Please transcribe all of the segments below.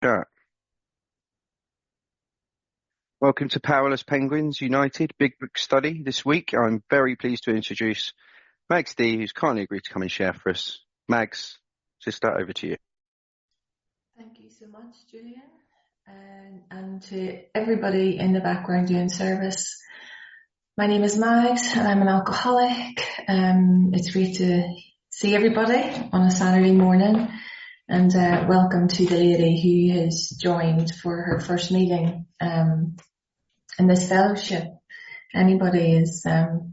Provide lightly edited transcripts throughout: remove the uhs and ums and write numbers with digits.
Yeah. Welcome to Powerless Penguins United Big Book Study this week. I'm very pleased to introduce Mags D, who's kindly agreed to come and share for us. Mags, sister, over to you. Thank you so much, Julian, and to everybody in the background doing service. My name is Mags and I'm an alcoholic. It's great to see everybody on a Saturday morning, and welcome to the lady who has joined for her first meeting in this fellowship. Anybody is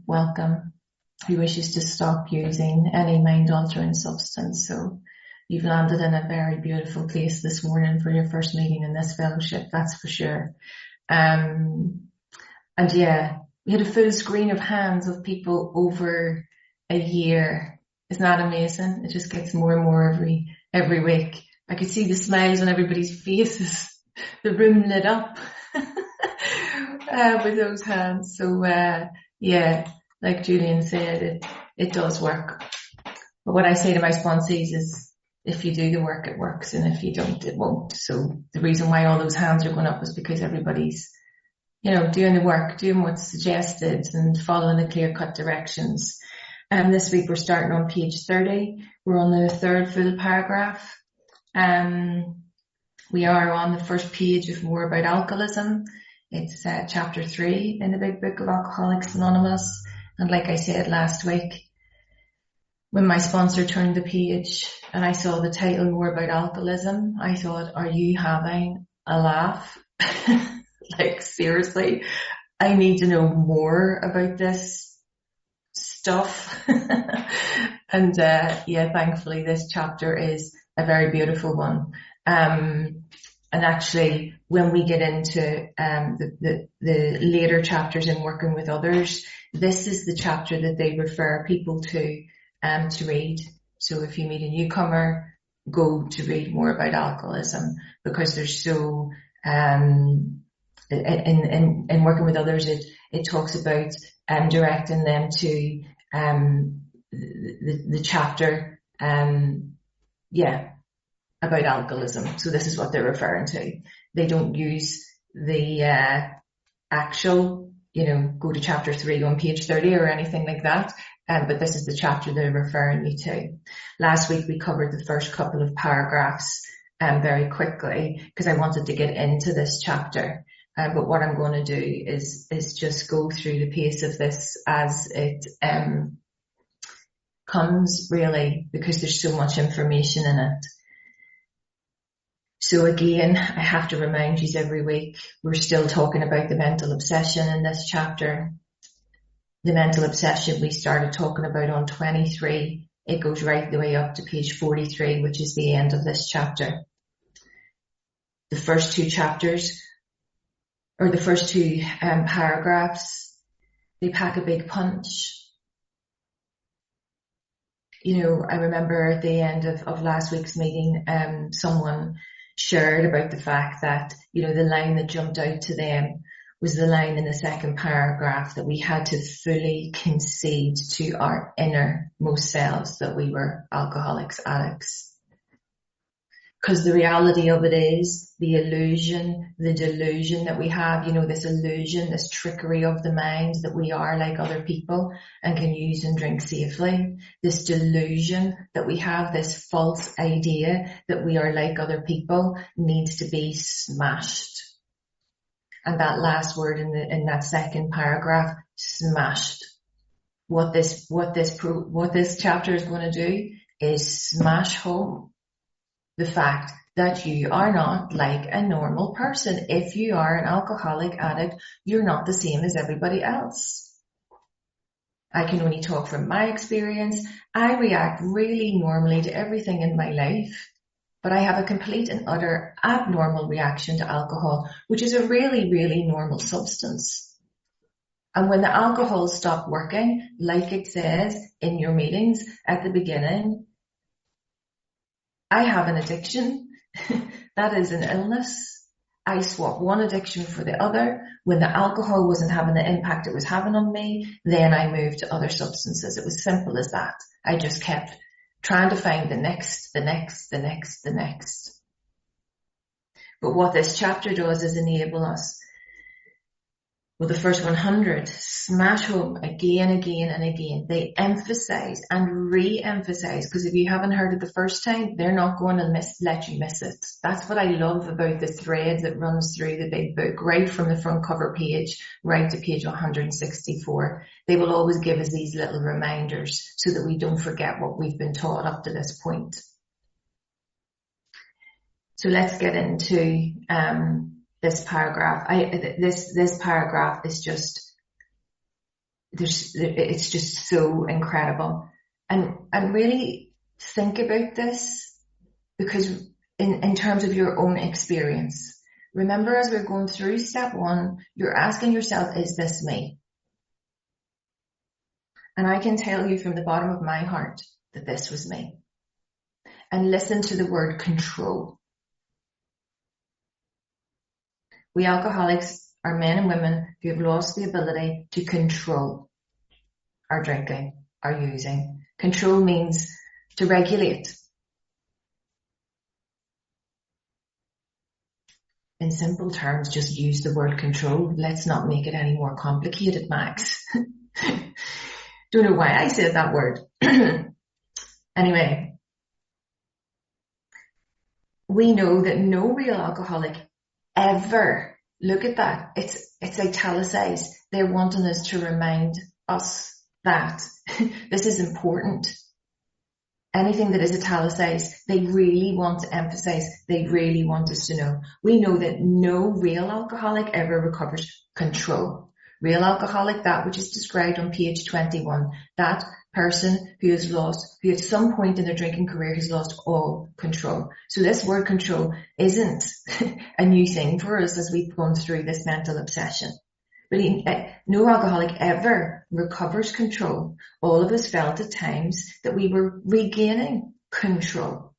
welcome who wishes to stop using any mind-altering substance. So you've landed in a very beautiful place this morning for your first meeting in this fellowship, that's for sure. And yeah, we had a full screen of hands of people over a year. Isn't that amazing? It just gets more and more every week. I could see the smiles on everybody's faces. The room lit up with those hands. So yeah, like Julian said, it does work. But what I say to my sponsees is, if you do the work, it works, and if you don't, it won't. So the reason why all those hands are going up is because everybody's, doing the work, doing what's suggested and following the clear-cut directions. And this week we're starting on page 30. We're on the third full paragraph. We are on the first page of More About Alcoholism. It's chapter 3 in the Big Book of Alcoholics Anonymous. And like I said last week, when my sponsor turned the page and I saw the title More About Alcoholism, I thought, are you having a laugh? Like, seriously, I need to know more about this stuff. And yeah, thankfully this chapter is a very beautiful one. And actually, when we get into the later chapters in working with others, this is the chapter that they refer people to read. So if you meet a newcomer, go to read More About Alcoholism, because there's so in working with others, it talks about directing them to the chapter about alcoholism. So this is what they're referring to. They don't use the actual, go to chapter 3 on page 30 or anything like that. But this is the chapter they're referring me to. Last week we covered the first couple of paragraphs very quickly because I wanted to get into this chapter. But what I'm going to do is just go through the pace of this as it comes, really, because there's so much information in it. So again, I have to remind you every week, we're still talking about the mental obsession in this chapter. The mental obsession we started talking about on 23. It goes right the way up to page 43, which is the end of this chapter. The first two chapters, or the first two paragraphs, they pack a big punch. I remember at the end of last week's meeting, someone shared about the fact that, the line that jumped out to them was the line in the second paragraph that we had to fully concede to our innermost selves that we were alcoholics, addicts. Because the reality of it is the illusion, the delusion that we have, this illusion, this trickery of the mind that we are like other people and can use and drink safely. This delusion that we have, this false idea that we are like other people, needs to be smashed. And that last word in that second paragraph, smashed. What this chapter is going to do is smash home the fact that you are not like a normal person. If you are an alcoholic addict, you're not the same as everybody else. I can only talk from my experience. I react really normally to everything in my life, but I have a complete and utter abnormal reaction to alcohol, which is a really, really normal substance. And when the alcohol stopped working, like it says in your meetings at the beginning, I have an addiction. That is an illness. I swapped one addiction for the other. When the alcohol wasn't having the impact it was having on me, then I moved to other substances. It was simple as that. I just kept trying to find the next. But what this chapter does is enable us, well, the first 100 smash home again, again, and again. They emphasize and re-emphasize, because if you haven't heard it the first time, they're not going to let you miss it. That's what I love about the thread that runs through the big book, right from the front cover page, right to page 164. They will always give us these little reminders so that we don't forget what we've been taught up to this point. So let's get into this paragraph. This paragraph is just, it's just so incredible. And really think about this, because in terms of your own experience, remember, as we're going through step 1, you're asking yourself, is this me? And I can tell you from the bottom of my heart that this was me. And listen to the word control. We alcoholics are men and women who have lost the ability to control our drinking, our using. Control means to regulate. In simple terms, just use the word control. Let's not make it any more complicated, Max. Don't know why I said that word. Anyway, we know that no real alcoholic ever, look at that, it's italicized. They're wanting us to remind us that this is important. Anything that is italicized, they really want to emphasize, they really want us to know. We know that no real alcoholic ever recovers control. Real alcoholic, that which is described on page 21, that person who has lost, who at some point in their drinking career has lost all control. So this word control isn't a new thing for us as we've gone through this mental obsession. But no alcoholic ever recovers control. All of us felt at times that we were regaining control.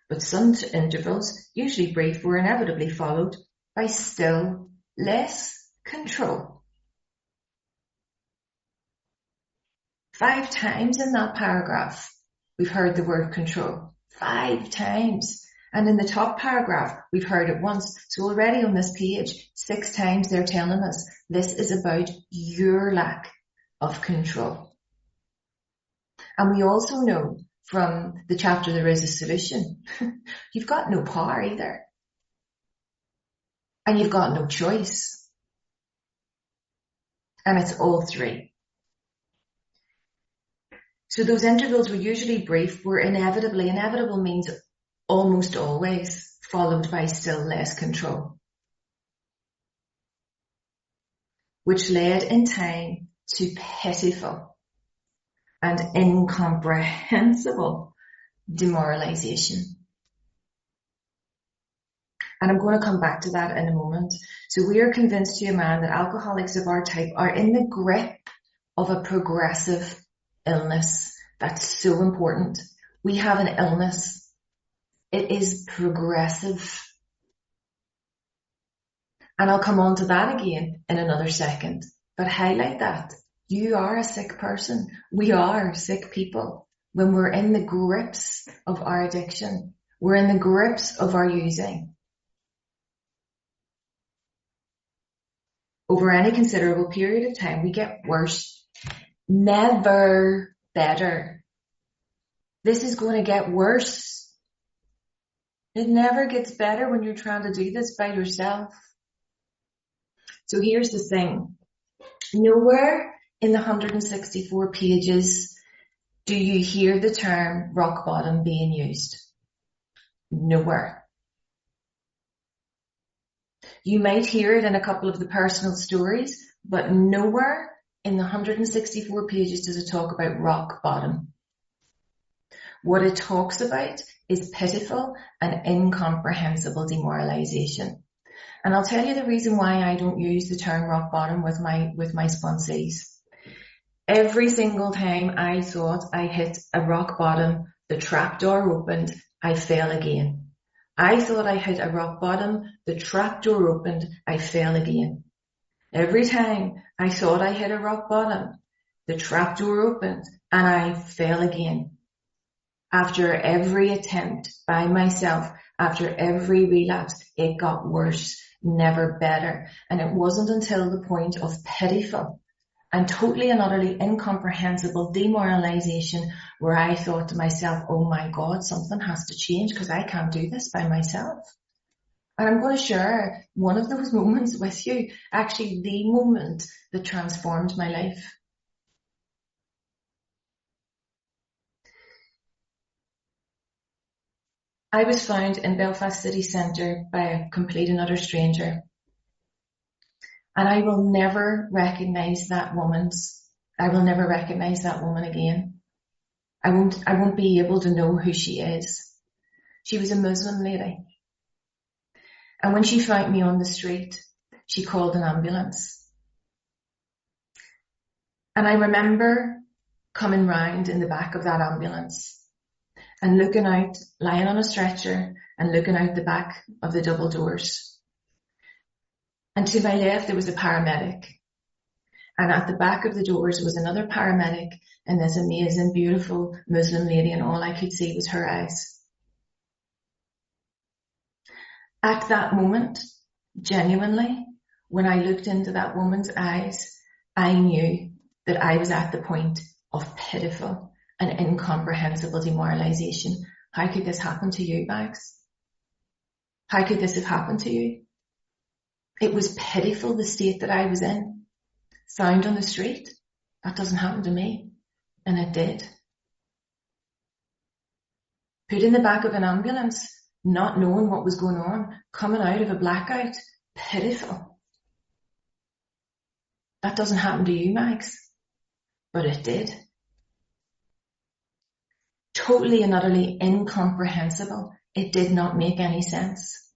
But some intervals, usually brief, were inevitably followed by still less control. 5 times in that paragraph, we've heard the word control. 5 times. And in the top paragraph, we've heard it once. So already on this page, 6 times they're telling us this is about your lack of control. And we also know from the chapter There Is a Solution, you've got no power either. And you've got no choice. And it's all 3. So those intervals were usually brief, were inevitable means almost always, followed by still less control, which led in time to pitiful and incomprehensible demoralization. And I'm going to come back to that in a moment. So we are convinced to a man that alcoholics of our type are in the grip of a progressive illness. That's so important. We have an illness. It is progressive. And I'll come on to that again in another second. But highlight that. You are a sick person. We are sick people. When we're in the grips of our addiction, we're in the grips of our using. Over any considerable period of time, we get worse. Never better. This is going to get worse. It never gets better when you're trying to do this by yourself. So here's the thing. Nowhere in the 164 pages do you hear the term rock bottom being used. Nowhere. You might hear it in a couple of the personal stories, but nowhere in the 164 pages does it talk about rock bottom. What it talks about is pitiful and incomprehensible demoralization. And I'll tell you the reason why I don't use the term rock bottom with my sponsees. Every single time I thought I hit a rock bottom, the trapdoor opened, I fell again. I thought I hit a rock bottom, the trapdoor opened, I fell again. Every time I thought I hit a rock bottom, the trapdoor opened and I fell again. After every attempt by myself, after every relapse, it got worse, never better. And it wasn't until the point of pitiful and totally and utterly incomprehensible demoralization where I thought to myself, oh my God, something has to change because I can't do this by myself. And I'm going to share one of those moments with you, actually the moment that transformed my life. I was found in Belfast city centre by a complete and utter stranger. And I will never recognise that woman again. I won't be able to know who she is. She was a Muslim lady. And when she found me on the street, she called an ambulance. And I remember coming round in the back of that ambulance and looking out, lying on a stretcher and looking out the back of the double doors. And to my left, there was a paramedic. And at the back of the doors was another paramedic and this amazing, beautiful Muslim lady, and all I could see was her eyes. At that moment, genuinely, when I looked into that woman's eyes, I knew that I was at the point of pitiful and incomprehensible demoralization. How could this happen to you, Bags? How could this have happened to you? It was pitiful, the state that I was in. Found on the street. That doesn't happen to me. And it did. Put in the back of an ambulance, not knowing what was going on, coming out of a blackout. Pitiful. That doesn't happen to you, Max. But it did. Totally and utterly incomprehensible. It did not make any sense.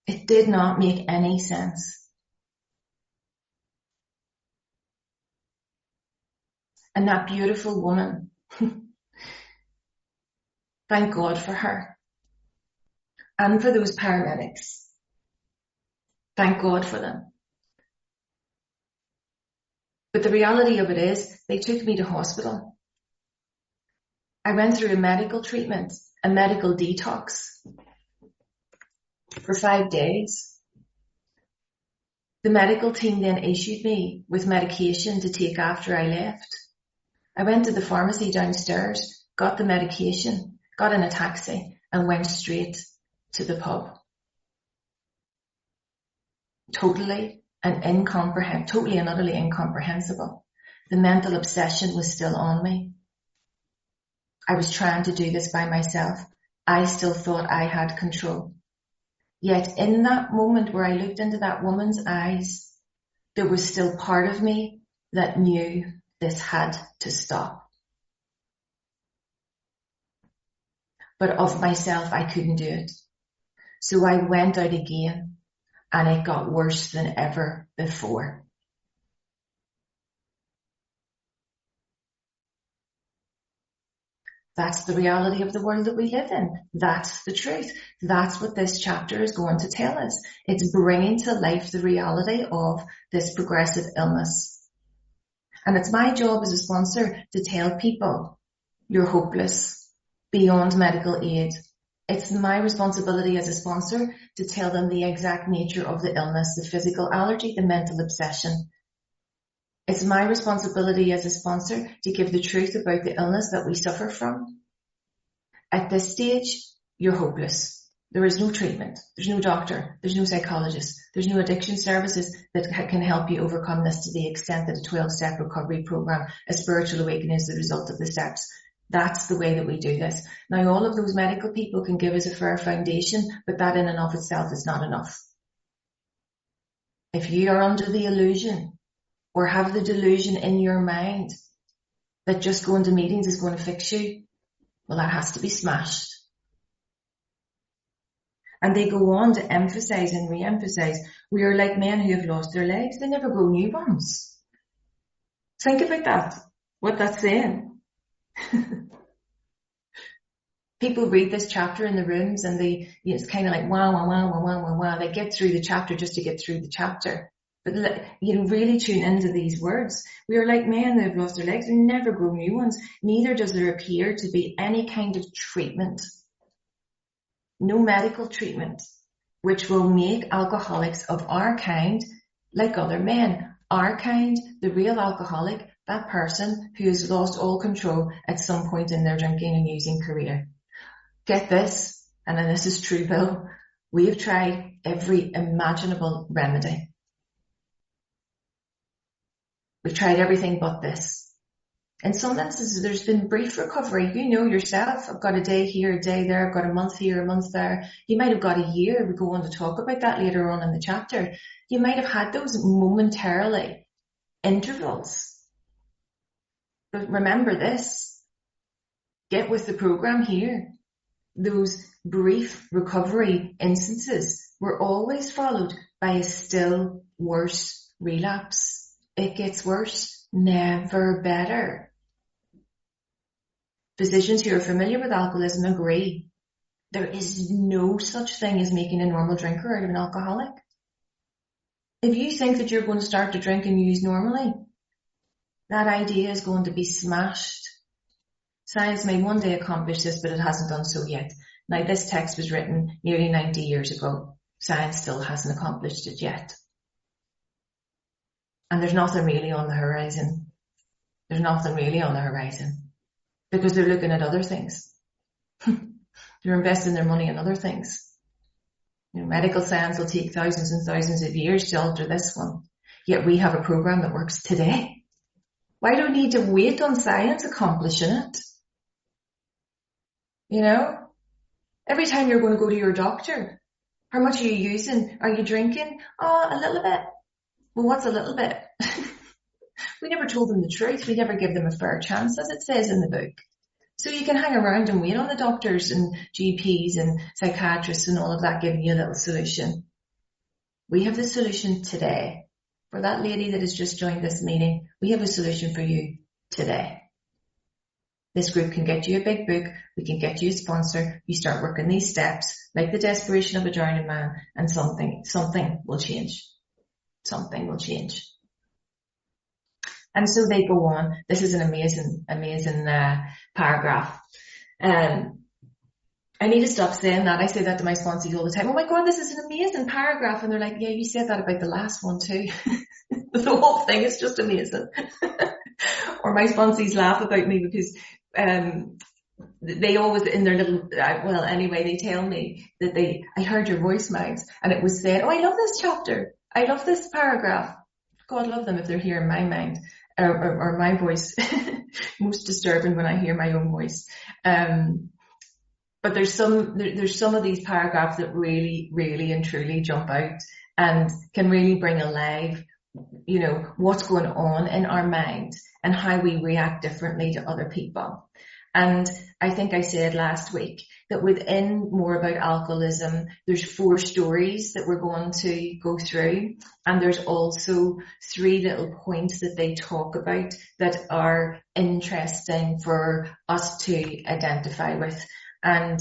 It did not make any sense. And that beautiful woman, thank God for her. And for those paramedics. Thank God for them. But the reality of it is, they took me to hospital. I went through a medical treatment, a medical detox for 5 days. The medical team then issued me with medication to take after I left. I went to the pharmacy downstairs, got the medication, got in a taxi and went straight to the pub. Totally and utterly incomprehensible. The mental obsession was still on me. I was trying to do this by myself. I still thought I had control. Yet in that moment where I looked into that woman's eyes, there was still part of me that knew this had to stop. But of myself, I couldn't do it. So I went out again, and it got worse than ever before. That's the reality of the world that we live in. That's the truth. That's what this chapter is going to tell us. It's bringing to life the reality of this progressive illness. And it's my job as a sponsor to tell people you're hopeless, beyond medical aid. It's my responsibility as a sponsor to tell them the exact nature of the illness, the physical allergy, the mental obsession. It's my responsibility as a sponsor to give the truth about the illness that we suffer from. At this stage, you're hopeless. There is no treatment. There's no doctor. There's no psychologist. There's no addiction services that can help you overcome this to the extent that a 12-step recovery program, a spiritual awakening is the result of the steps. That's the way that we do this. Now, all of those medical people can give us a fair foundation, but that in and of itself is not enough. If you are under the illusion or have the delusion in your mind that just going to meetings is going to fix you, well, that has to be smashed. And they go on to emphasize and re-emphasize, we are like men who have lost their legs. They never grow new ones. Think about that, what that's saying. People read this chapter in the rooms and it's kind of like, wow. They get through the chapter just to get through the chapter. But really tune into these words. We are like men that have lost their legs and never grow new ones. Neither does there appear to be any kind of treatment, no medical treatment, which will make alcoholics of our kind like other men. Our kind, the real alcoholic, that person who has lost all control at some point in their drinking and using career. Get this, and then this is true, Bill, we have tried every imaginable remedy. We've tried everything but this. In some instances, there's been brief recovery. You know yourself, I've got a day here, a day there, I've got a month here, a month there. You might have got a year. We go on to talk about that later on in the chapter. You might have had those momentarily intervals. But remember this, get with the program here. Those brief recovery instances were always followed by a still worse relapse. It gets worse, never better. Physicians who are familiar with alcoholism agree. There is no such thing as making a normal drinker out of an alcoholic. If you think that you're going to start to drink and use normally, that idea is going to be smashed. Science may one day accomplish this, but it hasn't done so yet. Now, this text was written nearly 90 years ago. Science still hasn't accomplished it yet. And there's nothing really on the horizon. There's nothing really on the horizon because they're looking at other things. They're investing their money in other things. You know, medical science will take thousands and thousands of years to alter this one. Yet we have a program that works today. Why do we need to wait on science accomplishing it? You know, every time you're going to go to your doctor, how much are you using? Are you drinking? Oh, a little bit. Well, what's a little bit? We never told them the truth. We never give them a fair chance, as it says in the book. So you can hang around and wait on the doctors and GPs and psychiatrists and all of that giving you a little solution. We have the solution today. For that lady that has just joined this meeting, we have a solution for you today. This group can get you a big book. We can get you a sponsor. You start working these steps like the desperation of a drowning man, and something will change. Something will change. And so they go on. This is an amazing paragraph. I need to stop saying that. I say that to my sponsees all the time. Oh my God, this is an amazing paragraph. And they're like, yeah, you said that about the last one too. The whole thing is just amazing. Or my sponsees laugh about me because they always in their little, well, anyway, they tell me that I heard your voice, Mags, and it was said, oh, I love this chapter. I love this paragraph. God love them if they're hearing my mind or my voice. Most disturbing when I hear my own voice. But there's some of these paragraphs that really, really and truly jump out and can really bring alive, you know, what's going on in our mind and how we react differently to other people. And I think I said last week that within More About Alcoholism, there's 4 stories that we're going to go through. And there's also 3 little points that they talk about that are interesting for us to identify with. And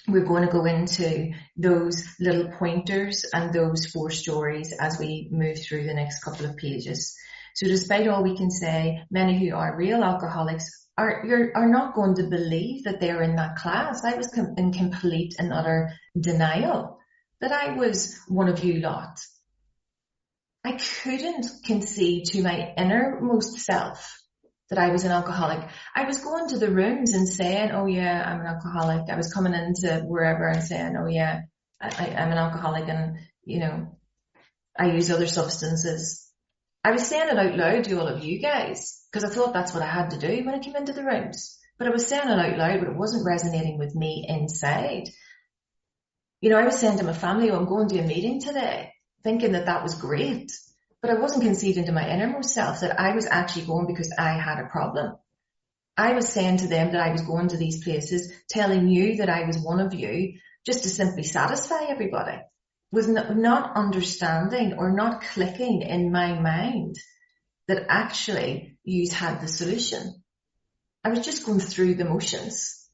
we're going to go into those little pointers and those 4 stories as we move through the next couple of pages. So despite all we can say, many who are real alcoholics are not going to believe that they're in that class. I was in complete and utter denial that I was one of you lot. I couldn't concede to my innermost self that I was an alcoholic. I was going to the rooms and saying, oh yeah, I'm an alcoholic. I was coming into wherever and saying, oh yeah, I'm an alcoholic and, you know, I use other substances. I was saying it out loud to all of you guys because I thought that's what I had to do when I came into the rooms. But I was saying it out loud, but it wasn't resonating with me inside. You know, I was saying to my family, oh, I'm going to a meeting today, thinking that was great. But I wasn't conceding to my innermost self that I was actually going because I had a problem. I was saying to them that I was going to these places, telling you that I was one of you, just to simply satisfy everybody. Was not understanding or not clicking in my mind that actually you had the solution. I was just going through the motions.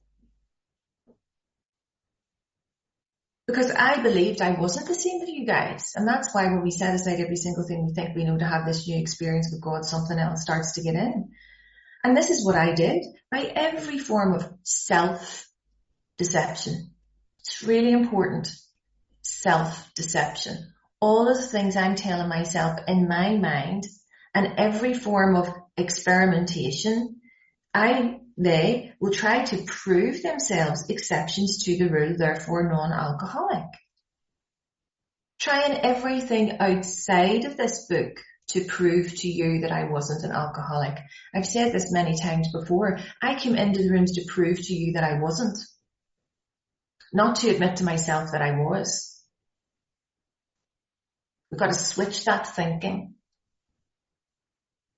Because I believed I wasn't the same with you guys. And that's why when we set aside every single thing we think we know to have this new experience with God, something else starts to get in. And this is what I did by every form of self-deception. It's really important. Self-deception. All of the things I'm telling myself in my mind and every form of experimentation, they will try to prove themselves exceptions to the rule, therefore non-alcoholic. Trying everything outside of this book to prove to you that I wasn't an alcoholic. I've said this many times before. I came into the rooms to prove to you that I wasn't, not to admit to myself that I was. We've got to switch that thinking.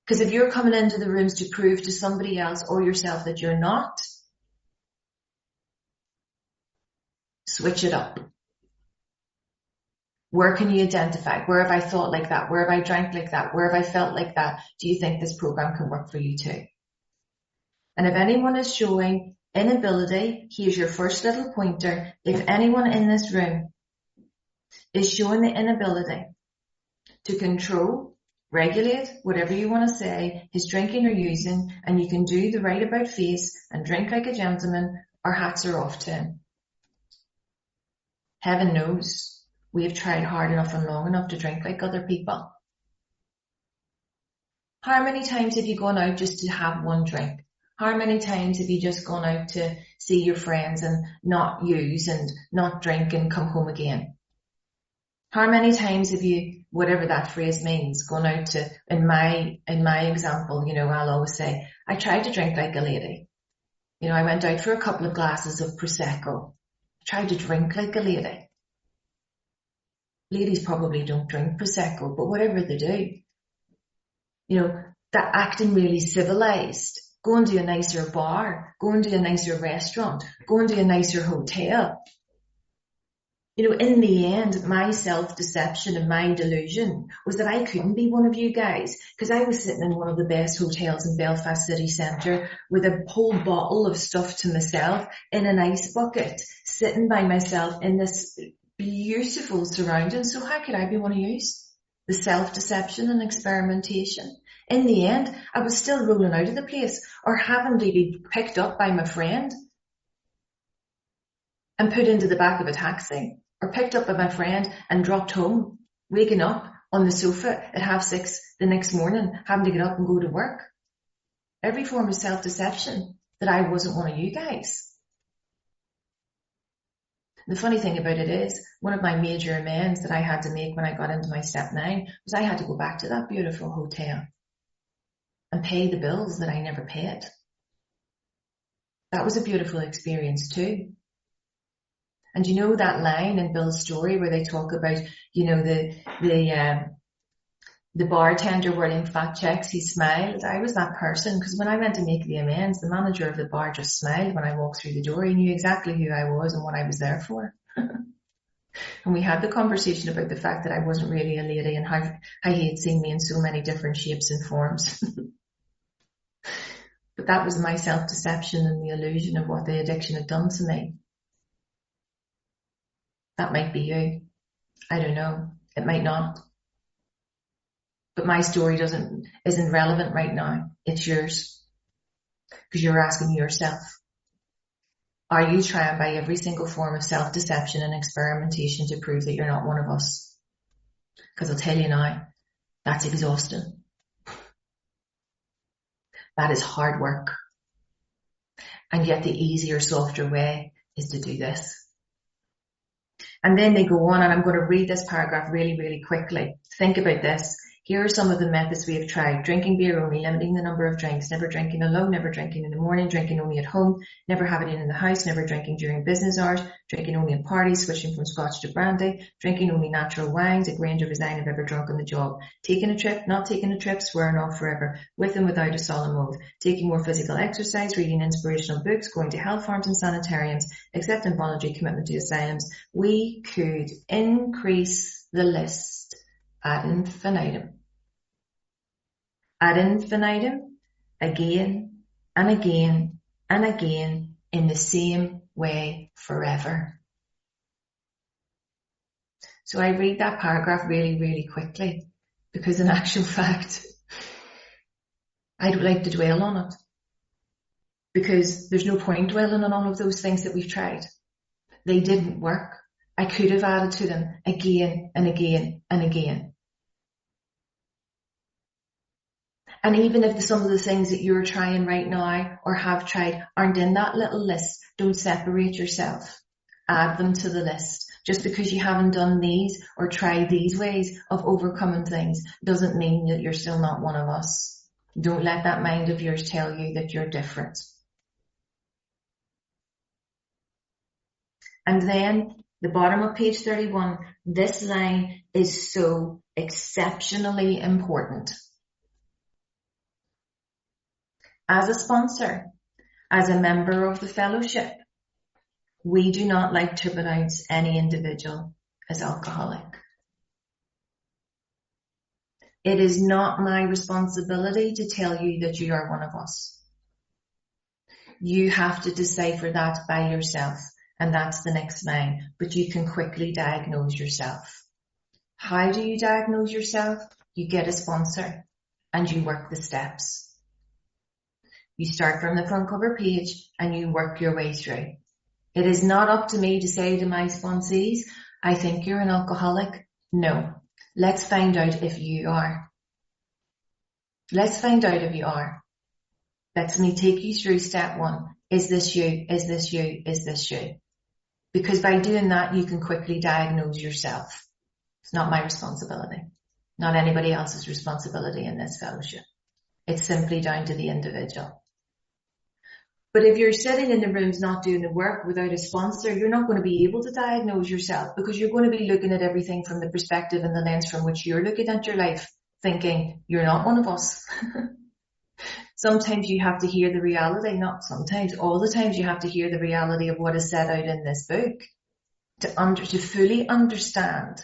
Because if you're coming into the rooms to prove to somebody else or yourself that you're not, switch it up. Where can you identify? Where have I thought like that? Where have I drank like that? Where have I felt like that? Do you think this program can work for you too? And if anyone is showing inability, here's your first little pointer. If anyone in this room is showing the inability to control, regulate, whatever you want to say, his drinking or using, and you can do the right about face and drink like a gentleman, our hats are off to him. Heaven knows we have tried hard enough and long enough to drink like other people. How many times have you gone out just to have one drink? How many times have you just gone out to see your friends and not use and not drink and come home again? How many times have you, whatever that phrase means, gone out to, in my example, I'll always say, I tried to drink like a lady. I went out for a couple of glasses of Prosecco. I tried to drink like a lady. Ladies probably don't drink Prosecco, but whatever they do, that acting really civilized, going to a nicer bar, going to a nicer restaurant, going to a nicer hotel. In the end, my self-deception and my delusion was that I couldn't be one of you guys because I was sitting in one of the best hotels in Belfast city centre with a whole bottle of stuff to myself in an ice bucket, sitting by myself in this beautiful surrounding. So how could I be one of yous? The self-deception and experimentation. In the end, I was still rolling out of the place or having to be picked up by my friend and put into the back of a taxi or picked up by my friend and dropped home, waking up on the sofa at 6:30 the next morning, having to get up and go to work. Every form of self-deception that I wasn't one of you guys. The funny thing about it is, one of my major amends that I had to make when I got into my step 9 was I had to go back to that beautiful hotel and pay the bills that I never paid. That was a beautiful experience too. And that line in Bill's story where they talk about, the bartender wearing fat checks, he smiled. I was that person because when I went to make the amends, the manager of the bar just smiled when I walked through the door. He knew exactly who I was and what I was there for. And we had the conversation about the fact that I wasn't really a lady and how he had seen me in so many different shapes and forms. But that was my self-deception and the illusion of what the addiction had done to me. That might be you. I don't know. It might not. But my story isn't relevant right now. It's yours. Because you're asking yourself, are you trying by every single form of self-deception and experimentation to prove that you're not one of us? Because I'll tell you now, that's exhausting. That is hard work. And yet the easier, softer way is to do this. And then they go on, and I'm going to read this paragraph really, really quickly. Think about this. Here are some of the methods we have tried. Drinking beer only, limiting the number of drinks, never drinking alone, never drinking in the morning, drinking only at home, never having it in the house, never drinking during business hours, drinking only at parties, switching from scotch to brandy, drinking only natural wines, a Granger Resign I've ever drunk on the job, taking a trip, not taking a trip, swearing off forever, with and without a solemn oath, taking more physical exercise, reading inspirational books, going to health farms and sanitariums, accepting voluntary commitment to asylums. We could increase the list ad infinitum. Ad infinitum, again and again and again, in the same way forever. So I read that paragraph really, really quickly because in actual fact, I don't like to dwell on it because there's no point dwelling on all of those things that we've tried. They didn't work. I could have added to them again and again and again. And even if some of the things that you're trying right now or have tried aren't in that little list, don't separate yourself. Add them to the list. Just because you haven't done these or tried these ways of overcoming things doesn't mean that you're still not one of us. Don't let that mind of yours tell you that you're different. And then the bottom of page 31, this line is so exceptionally important. As a sponsor, as a member of the fellowship, we do not like to pronounce any individual as alcoholic. It is not my responsibility to tell you that you are one of us. You have to decipher that by yourself, and that's the next line, but you can quickly diagnose yourself. How do you diagnose yourself? You get a sponsor and you work the steps. You start from the front cover page and you work your way through. It is not up to me to say to my sponsees, I think you're an alcoholic. No. Let's find out if you are. Let's find out if you are. Let me take you through step one. Is this you? Is this you? Is this you? Because by doing that, you can quickly diagnose yourself. It's not my responsibility. Not anybody else's responsibility in this fellowship. It's simply down to the individual. But if you're sitting in the rooms not doing the work without a sponsor, you're not going to be able to diagnose yourself because you're going to be looking at everything from the perspective and the lens from which you're looking at your life, thinking you're not one of us. Sometimes you have to hear the reality, not sometimes, all the times you have to hear the reality of what is set out in this book to fully understand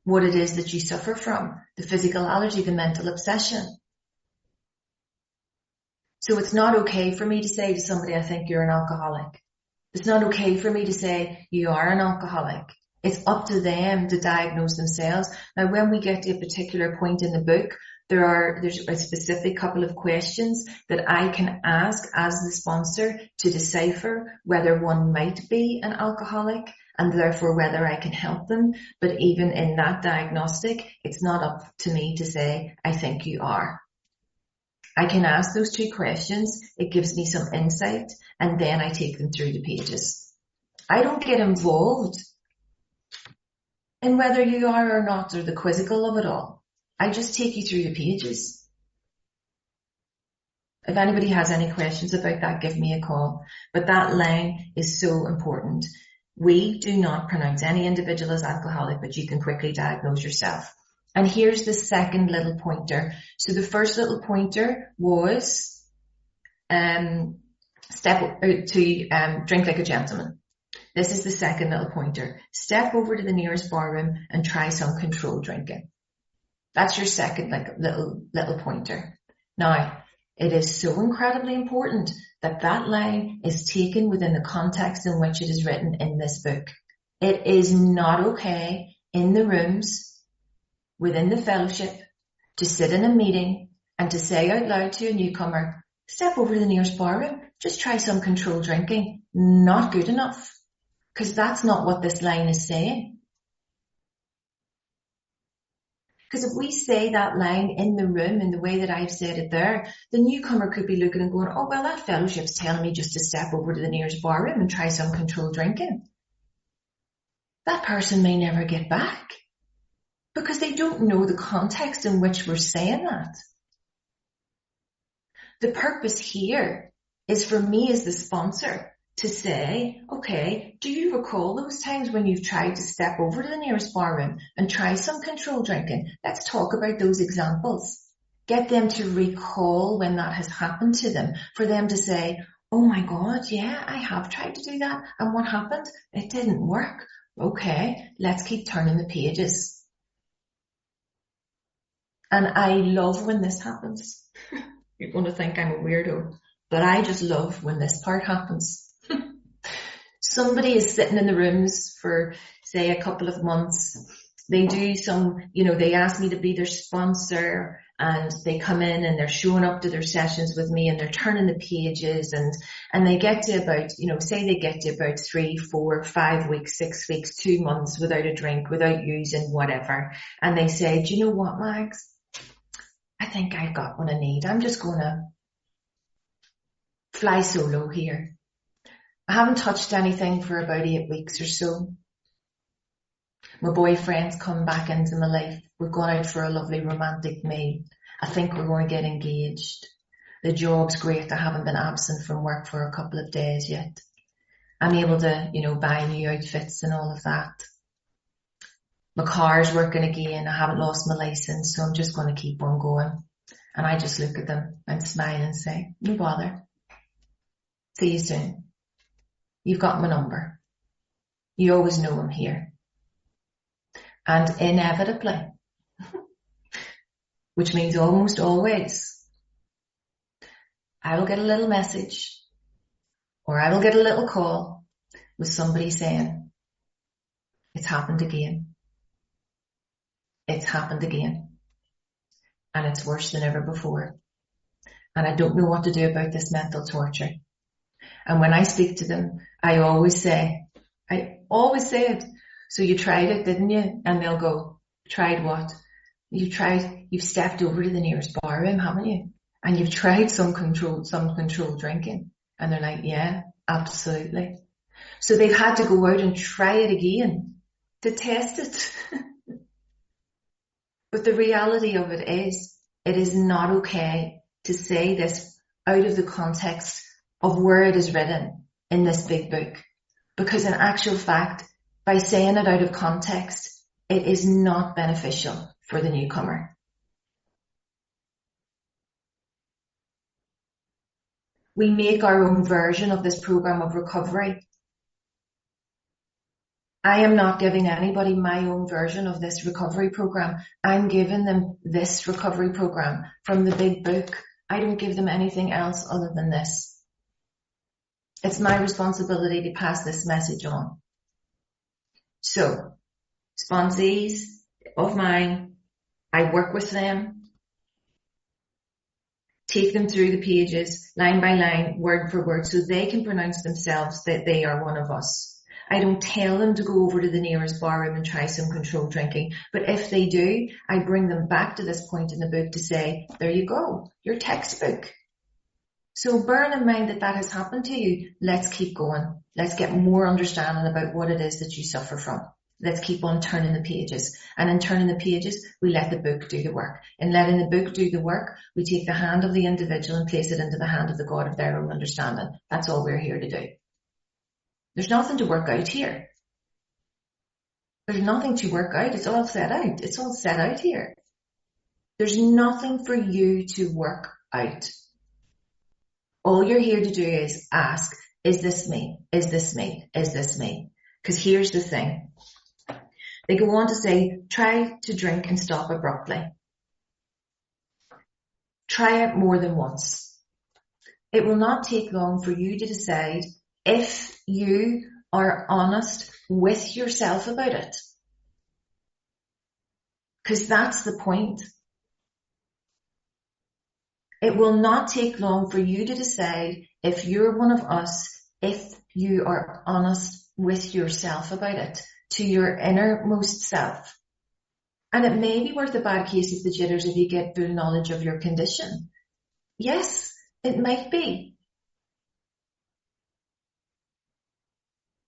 what it is that you suffer from, the physical allergy, the mental obsession. So it's not okay for me to say to somebody, I think you're an alcoholic. It's not okay for me to say you are an alcoholic. It's up to them to diagnose themselves. Now, when we get to a particular point in the book, there's a specific couple of questions that I can ask as the sponsor to decipher whether one might be an alcoholic and therefore whether I can help them. But even in that diagnostic, it's not up to me to say, I think you are. I can ask those two questions. It gives me some insight and then I take them through the pages. I don't get involved in whether you are or not or the quizzical of it all. I just take you through the pages. If anybody has any questions about that, give me a call. But that line is so important. We do not pronounce any individual as alcoholic, but you can quickly diagnose yourself. And here's the second little pointer. So the first little pointer was drink like a gentleman. This is the second little pointer. Step over to the nearest barroom and try some controlled drinking. That's your second little pointer. Now, it is so incredibly important that that line is taken within the context in which it is written in this book. It is not okay in the rooms within the fellowship to sit in a meeting and to say out loud to a newcomer, step over to the nearest barroom, just try some controlled drinking. Not good enough. Because that's not what this line is saying. Because if we say that line in the room in the way that I've said it there, the newcomer could be looking and going, oh, well, that fellowship's telling me just to step over to the nearest barroom and try some controlled drinking. That person may never get back because they don't know the context in which we're saying that. The purpose here is for me as the sponsor to say, okay, do you recall those times when you've tried to step over to the nearest barroom and try some controlled drinking? Let's talk about those examples. Get them to recall when that has happened to them, for them to say, oh my God, yeah, I have tried to do that. And what happened? It didn't work. Okay, let's keep turning the pages. And I love when this happens. You're going to think I'm a weirdo, but I just love when this part happens. Somebody is sitting in the rooms for, say, a couple of months They do some, they ask me to be their sponsor, and they come in and they're showing up to their sessions with me and they're turning the pages, and they get to about, say they get to about 3, 4, 5 weeks, 6 weeks, 2 months without a drink, without using whatever. And they say, do you know what, Mags? I think I've got what I need. I'm just going to fly solo here. I haven't touched anything for about 8 weeks or so. My boyfriend's come back into my life. We've gone out for a lovely romantic meal. I think we're going to get engaged. The job's great. I haven't been absent from work for a couple of days yet. I'm able to, buy new outfits and all of that. My car's working again. I haven't lost my license, so I'm just going to keep on going. And I just look at them and smile and say, no bother. See you soon. You've got my number. You always know I'm here. And inevitably, which means almost always, I will get a little message or I will get a little call with somebody saying, it's happened again. It's happened again. And it's worse than ever before. And I don't know what to do about this mental torture. And when I speak to them, I always say it. So you tried it, didn't you? And they'll go, tried what? You've stepped over to the nearest bar room, haven't you? And you've tried some controlled drinking. And they're like, yeah, absolutely. So they've had to go out and try it again to test it. But the reality of it is not okay to say this out of the context of where it is written in this big book. Because in actual fact, by saying it out of context, it is not beneficial for the newcomer. We make our own version of this program of recovery. I am not giving anybody my own version of this recovery program. I'm giving them this recovery program from the big book. I don't give them anything else other than this. It's my responsibility to pass this message on. So, sponsees of mine, I work with them, take them through the pages, line by line, word for word, so they can pronounce themselves that they are one of us. I don't tell them to go over to the nearest bar room and try some controlled drinking, but if they do, I bring them back to this point in the book to say, there you go, your textbook. So bearing in mind that that has happened to you, let's keep going. Let's get more understanding about what it is that you suffer from. Let's keep on turning the pages. And in turning the pages, we let the book do the work. In letting the book do the work, we take the hand of the individual and place it into the hand of the God of their own understanding. That's all we're here to do. There's nothing to work out here. There's nothing to work out. It's all set out. It's all set out here. There's nothing for you to work out. All you're here to do is ask, is this me? Is this me? Is this me? Because here's the thing. They go on to say, try to drink and stop abruptly. Try it more than once. It will not take long for you to decide if you are honest with yourself about it. Because that's the point. It will not take long for you to decide if you're one of us, if you are honest with yourself about it, to your innermost self. And it may be worth a bad case of the jitters if you get full knowledge of your condition. Yes, it might be.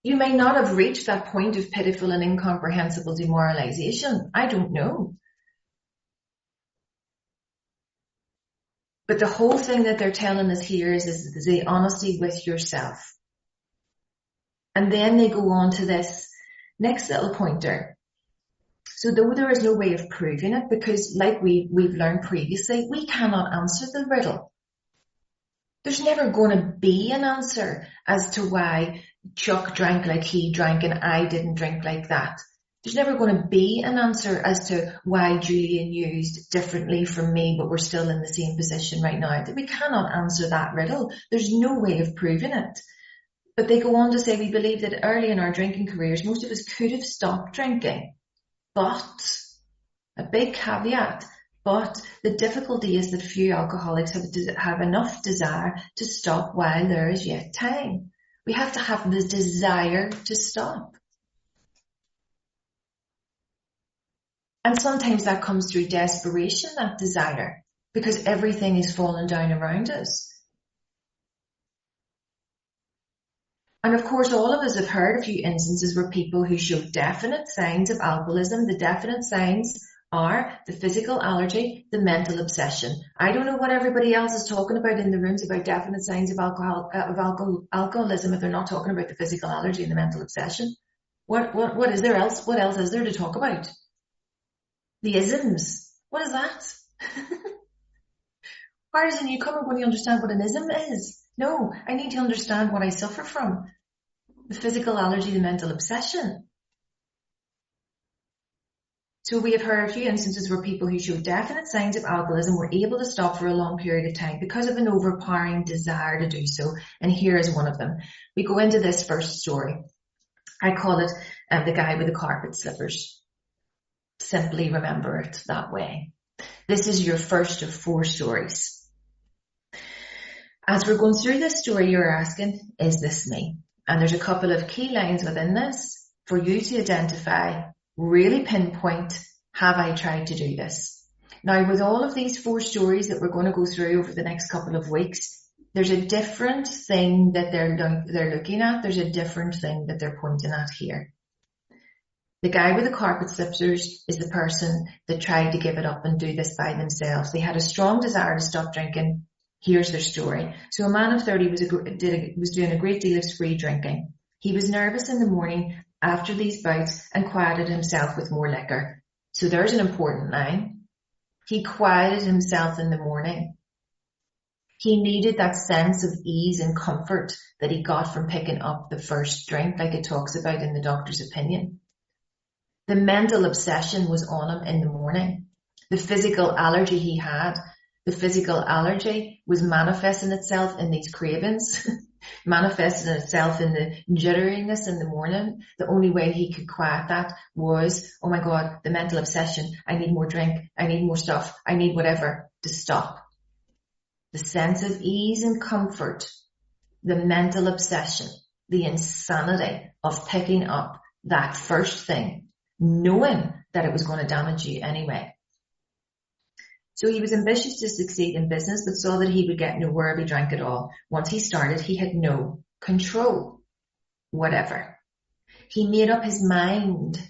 You may not have reached that point of pitiful and incomprehensible demoralization. I don't know. But the whole thing that they're telling us here is the honesty with yourself. And then they go on to this next little pointer. So though there is no way of proving it, because like we've learned previously, we cannot answer the riddle. There's never going to be an answer as to why Chuck drank like he drank and I didn't drink like that. There's never going to be an answer as to why Julian used differently from me, but we're still in the same position right now. We cannot answer that riddle. There's no way of proving it. But they go on to say we believe that early in our drinking careers, most of us could have stopped drinking. But, a big caveat, but the difficulty is that few alcoholics have enough desire to stop while there is yet time. We have to have the desire to stop. And sometimes that comes through desperation, that desire, because everything is falling down around us. And of course, all of us have heard a few instances where people who show definite signs of alcoholism, the definite signs are the physical allergy, the mental obsession. I don't know what everybody else is talking about in the rooms about definite signs of alcoholism if they're not talking about the physical allergy and the mental obsession. What is there else? What else is there to talk about? The isms. What is that? Why doesn't you come up when you understand what an ism is? No, I need to understand what I suffer from. The physical allergy, the mental obsession. So we have heard a few instances where people who show definite signs of alcoholism were able to stop for a long period of time because of an overpowering desire to do so. And here is one of them. We go into this first story. I call it the guy with the carpet slippers. Simply remember it that way. This is your first of 4 stories. As we're going through this story, you're asking, is this me? And there's a couple of key lines within this for you to identify, really pinpoint, have I tried to do this? Now, with all of these 4 stories that we're going to go through over the next couple of weeks, there's a different thing that they're looking at. There's a different thing that they're pointing at here. The guy with the carpet slippers is the person that tried to give it up and do this by themselves. They had a strong desire to stop drinking. Here's their story. So a man of 30 was doing a great deal of spree drinking. He was nervous in the morning after these bouts and quieted himself with more liquor. So there's an important line. He quieted himself in the morning. He needed that sense of ease and comfort that he got from picking up the first drink, like it talks about in the doctor's opinion. The mental obsession was on him in the morning. The physical allergy he had, the physical allergy was manifesting itself in these cravings, manifesting itself in the jitteriness in the morning. The only way he could quiet that was, oh my God, the mental obsession. I need more drink. I need more stuff. I need whatever to stop. The sense of ease and comfort, the mental obsession, the insanity of picking up that first thing, knowing that it was going to damage you anyway. So he was ambitious to succeed in business, but saw that he would get nowhere if he drank at all. Once he started, he had no control. Whatever. He made up his mind.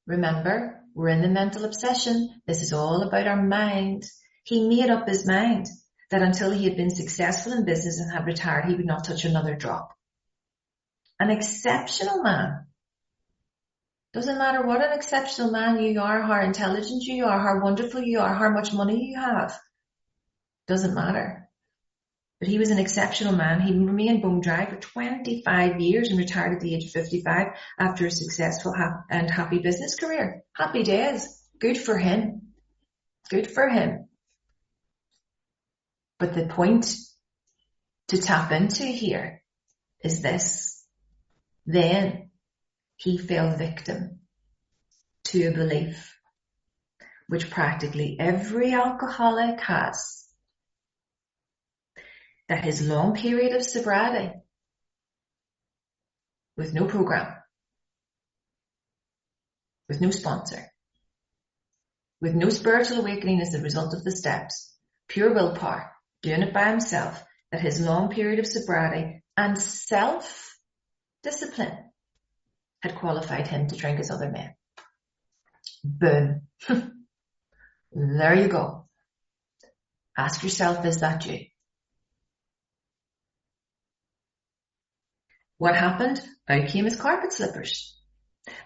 Remember, we're in the mental obsession. This is all about our mind. He made up his mind that until he had been successful in business and had retired, he would not touch another drop. An exceptional man. Doesn't matter what an exceptional man you are, how intelligent you are, how wonderful you are, how much money you have. Doesn't matter. But he was an exceptional man. He remained bone dry for 25 years and retired at the age of 55 after a successful and happy business career. Happy days. Good for him. Good for him. But the point to tap into here is this. Then he fell victim to a belief which practically every alcoholic has, that his long period of sobriety with no program, with no sponsor, with no spiritual awakening as a result of the steps, pure willpower, doing it by himself, that his long period of sobriety and self-discipline had qualified him to drink as other men. Boom. There you go. Ask yourself, is that you? What happened? Out came his carpet slippers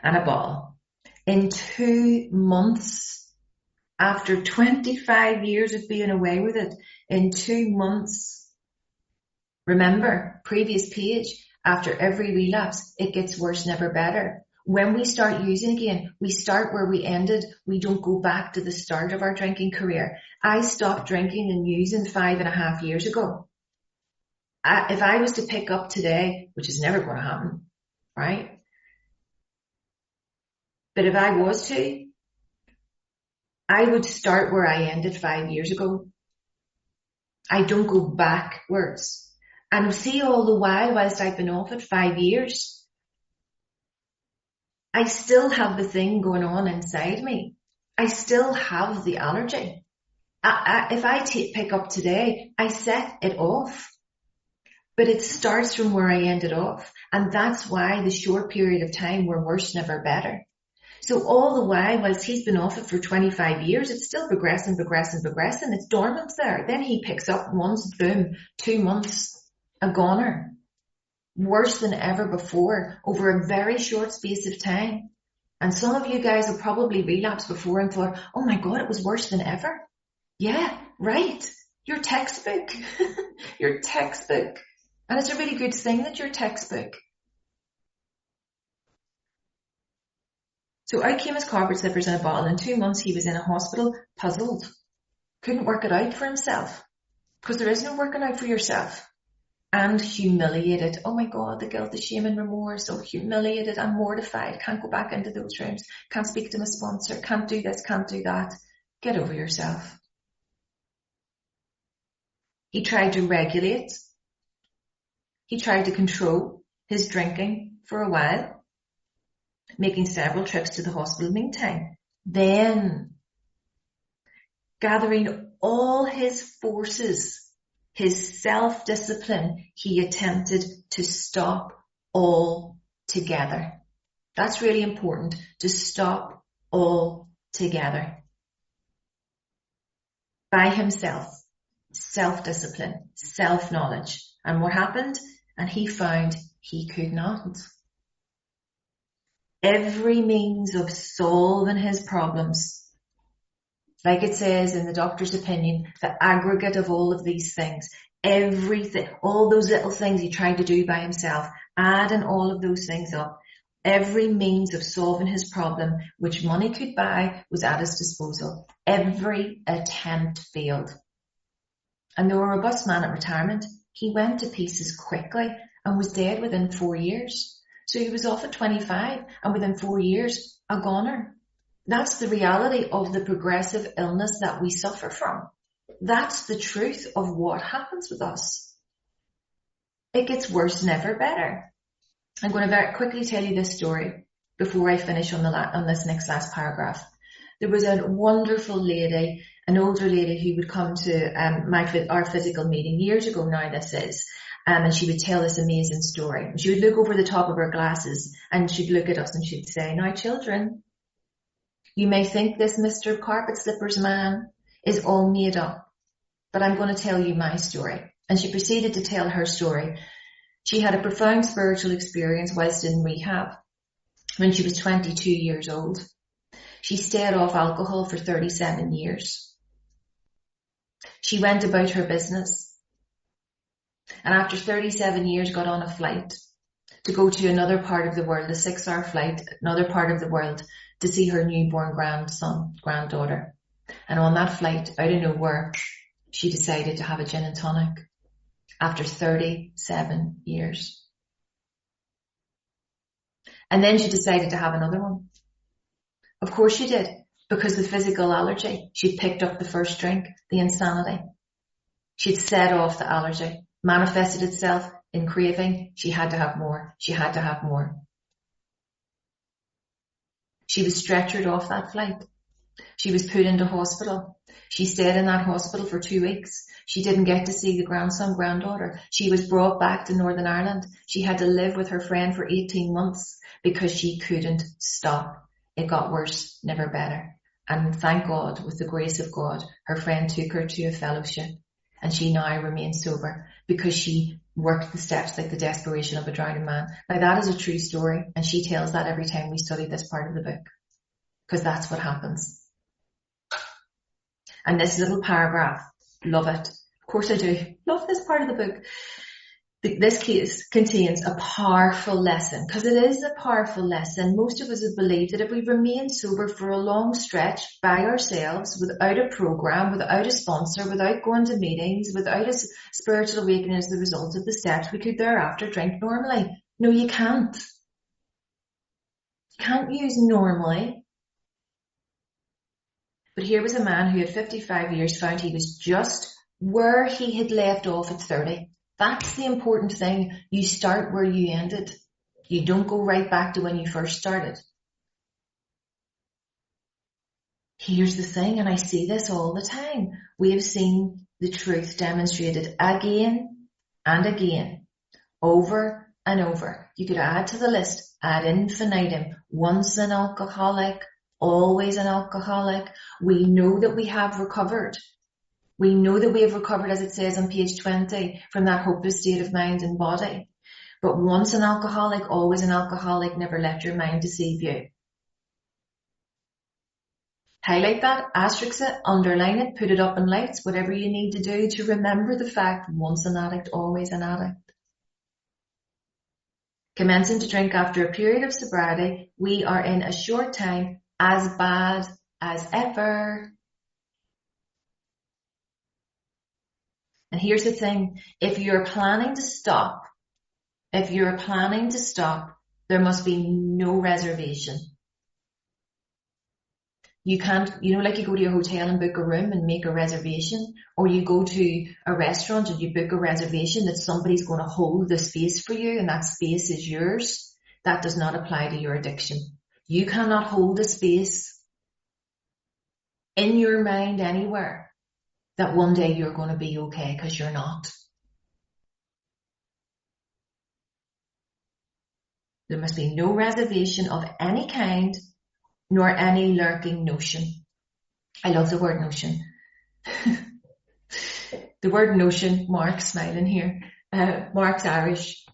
and a bottle. In 2 months, after 25 years of being away with it, in 2 months, remember, previous page, after every relapse, it gets worse, never better. When we start using again, we start where we ended. We don't go back to the start of our drinking career. I stopped drinking and using 5.5 years ago. If I was to pick up today, which is never going to happen, right? But if I was to, I would start where I ended 5 years ago. I don't go backwards. And see, all the while, whilst I've been off it 5 years, I still have the thing going on inside me. I still have the allergy. If I pick up today, I set it off. But it starts from where I ended off. And that's why the short period of time were worse, never better. So all the while, whilst he's been off it for 25 years, it's still progressing. It's dormant there. Then he picks up once, boom, 2 months, a goner. Worse than ever before, over a very short space of time. And some of you guys have probably relapsed before and thought, oh my God, it was worse than ever. Yeah, right. Your textbook. Your textbook. And it's a really good thing that your textbook. So out came his carpet slippers in a bottle. In 2 months, he was in a hospital, puzzled. Couldn't work it out for himself. Because there is no working out for yourself. And humiliated. Oh my God, the guilt, the shame and remorse. So humiliated and mortified. Can't go back into those rooms. Can't speak to my sponsor. Can't do this, can't do that. Get over yourself. He tried to regulate. He tried to control his drinking for a while, making several trips to the hospital meantime. Then, gathering all his forces, his self-discipline, he attempted to stop all together. That's really important, to stop all together. By himself, self-discipline, self-knowledge. And what happened? And he found he could not. Every means of solving his problems, like it says in the doctor's opinion, the aggregate of all of these things, everything, all those little things he tried to do by himself, adding all of those things up, every means of solving his problem, which money could buy, was at his disposal. Every attempt failed. And though a robust man at retirement, he went to pieces quickly and was dead within 4 years. So he was off at 25 and within 4 years, a goner. That's the reality of the progressive illness that we suffer from. That's the truth of what happens with us. It gets worse, never better. I'm going to very quickly tell you this story before I finish on this last paragraph. There was a wonderful lady, an older lady who would come to our physical meeting years ago now, this is, and she would tell this amazing story. She would look over the top of her glasses and she'd look at us and she'd say, now children, you may think this Mr. Carpet Slippers man is all made up, but I'm going to tell you my story. And she proceeded to tell her story. She had a profound spiritual experience whilst in rehab when she was 22 years old. She stayed off alcohol for 37 years. She went about her business. And after 37 years got on a flight to go to another part of the world, a 6-hour flight, another part of the world, to see her newborn granddaughter. And on that flight, out of nowhere, she decided to have a gin and tonic after 37 years. And then she decided to have another one. Of course she did, because the physical allergy. She'd picked up the first drink, the insanity. She'd set off the allergy, manifested itself in craving. She had to have more. She had to have more. She was stretchered off that flight. She was put into hospital. She stayed in that hospital for 2 weeks. She didn't get to see the granddaughter. She was brought back to Northern Ireland. She had to live with her friend for 18 months because she couldn't stop. It got worse, never better. And thank God, with the grace of God, her friend took her to a fellowship and she now remains sober because she worked the steps like the desperation of a drowning man. Now that is a true story, and she tells that every time we study this part of the book, because that's what happens. And this little paragraph, love it. Of course I do. Love this part of the book. This case contains a powerful lesson, because it is a powerful lesson. Most of us have believed that if we remain sober for a long stretch by ourselves, without a program, without a sponsor, without going to meetings, without a spiritual awakening as the result of the steps, we could thereafter drink normally. No, you can't. You can't use normally. But here was a man who at 55 years found he was just where he had left off at 30. That's the important thing. You start where you ended. You don't go right back to when you first started. Here's the thing, and I see this all the time. We have seen the truth demonstrated again and again, over and over. You could add to the list, ad infinitum, once an alcoholic, always an alcoholic. We know that we have recovered. We know that we have recovered, as it says on page 20, from that hopeless state of mind and body. But once an alcoholic, always an alcoholic, never let your mind deceive you. Highlight that, asterisk it, underline it, put it up in lights, whatever you need to do to remember the fact, once an addict, always an addict. Commencing to drink after a period of sobriety, we are in a short time as bad as ever. And here's the thing, if you're planning to stop, there must be no reservation. You can't, like you go to a hotel and book a room and make a reservation, or you go to a restaurant and you book a reservation that somebody's going to hold the space for you and that space is yours. That does not apply to your addiction. You cannot hold a space in your mind anywhere that one day you're going to be okay, because you're not. There must be no reservation of any kind, nor any lurking notion. I love the word notion. The word notion, Mark's smiling here. Mark's Irish.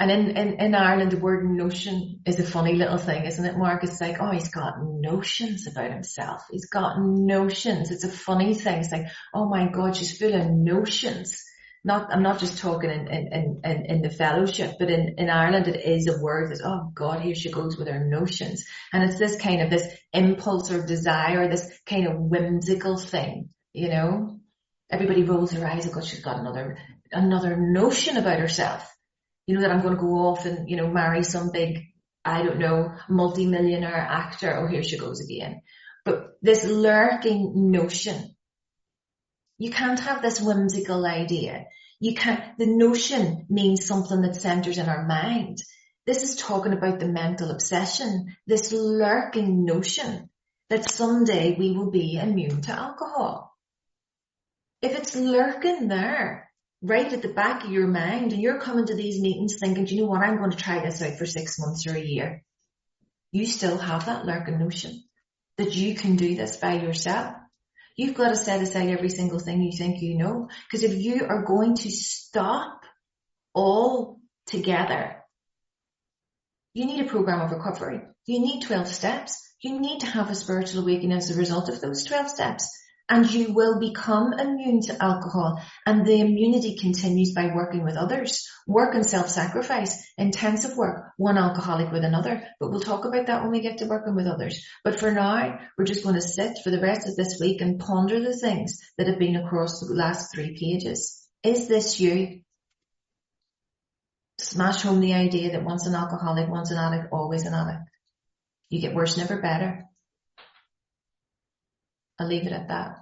And in Ireland, the word notion is a funny little thing, isn't it, Mark? It's like, oh, he's got notions about himself. He's got notions. It's a funny thing. It's like, oh my God, she's full of notions. I'm not just talking in the fellowship, but in Ireland it is a word that, oh God, here she goes with her notions. And it's this kind of this impulse or desire, this kind of whimsical thing, Everybody rolls their eyes, oh God, she's got another notion about herself. That I'm going to go off and, marry some big, I don't know, multi-millionaire actor. Oh, here she goes again. But this lurking notion, you can't have this whimsical idea. The notion means something that centers in our mind. This is talking about the mental obsession, this lurking notion that someday we will be immune to alcohol. If it's lurking there, right at the back of your mind, and you're coming to these meetings thinking, do you know what, I'm going to try this out for 6 months or a year. You still have that lurking notion that you can do this by yourself. You've got to set aside every single thing you think you know. Because if you are going to stop all together, you need a program of recovery. You need 12 steps. You need to have a spiritual awakening as a result of those 12 steps. And you will become immune to alcohol. And the immunity continues by working with others. Work and self-sacrifice, intensive work, one alcoholic with another. But we'll talk about that when we get to working with others. But for now, we're just going to sit for the rest of this week and ponder the things that have been across the last 3 pages. Is this you? Smash home the idea that once an alcoholic, once an addict, always an addict. You get worse, never better. I'll leave it at that.